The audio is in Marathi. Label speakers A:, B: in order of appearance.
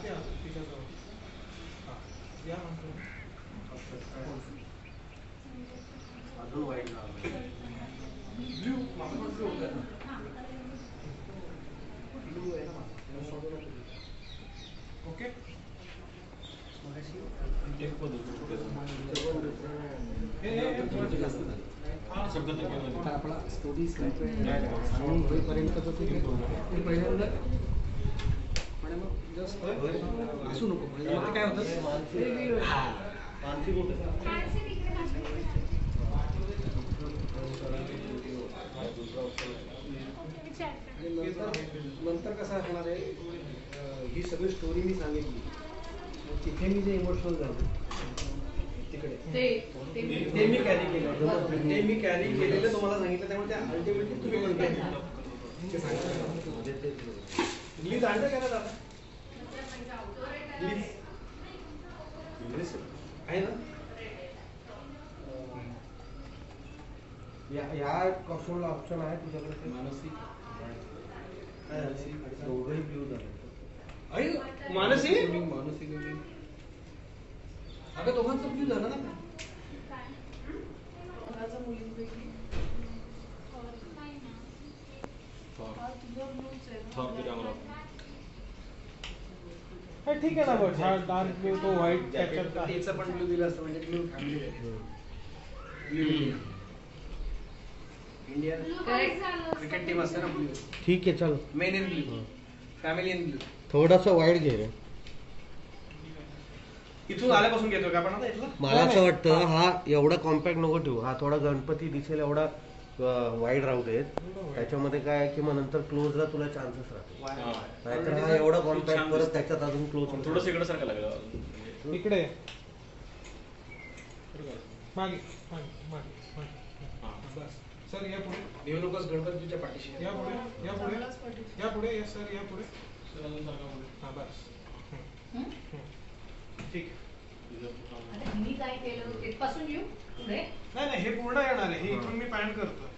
A: या तिच्याजवळ. या म्हटलं.
B: अजून वाईट
A: ब्ल्यू माझं पण ब्ल्यू होतं ना. ब्ल्यू आहे ना माझं. ओके.
C: एक पद
B: आपला स्टोरी होईपर्यंत पहिल्यांदा पण मग जस्ट असू नको म्हणजे मग काय होतं नंतर कसं असणार आहे ही सगळी स्टोरी मी सांगितली तिथे मी जे इमोशनल झालो तिकडे ते मी कॅरी केलं ते मी कॅरी केलेलं तुम्हाला सांगितलं त्यामुळे त्या अल्टिमेटली तुम्ही पण कॅरी प्लीज अंडर करा दादा प्लीज आहे ना या कॉस्ट्यूमला ऑप्शन आहे तुझ्याकडे मानसिक दोघंही ब्ल्यू झाले मानसिक मानसिक अगं दोघांचं ब्ल्यू झालं ना
A: ठीक आहे ना बघ हा डार्क ब्ल्यू तो व्हाईट त्याच्यात
B: त्याचं पण ब्ल्यू दिलं असतं म्हणजे blue family India cricket team असते ना ब्ल्यू
D: ठीक आहे चल
B: main in blue family in blue
D: थोडासा वाईट घे रे
B: इथून आल्यापासून घेतोय का आपण आता इथला
D: मला असं वाटतं हा एवढा कॉम्पॅक्ट नको ठेवू हा थोडा गणपती दिसेल एवढा वाईड राहू देत त्याच्यामध्ये काय की मग नंतर क्लोजला तुला चान्सेस राहतो नाहीतर हा एवढा कॉम्पॅक्ट परत त्याच्यात अजून क्लोज
C: थोडंसं इकडे सारखं लागलं
A: इकडे मागे मागे बस सर या पुढे
B: देऊ नकोस गणपतीच्या पाठीशी
A: या पुढे या पुढे या पुढे या सर या पुढे हा बस ठीक
E: मी काय केलं तिथपासून येऊ पुढे
A: नाही हे पूर्ण येणार आहे हे इथून मी पॅन करतो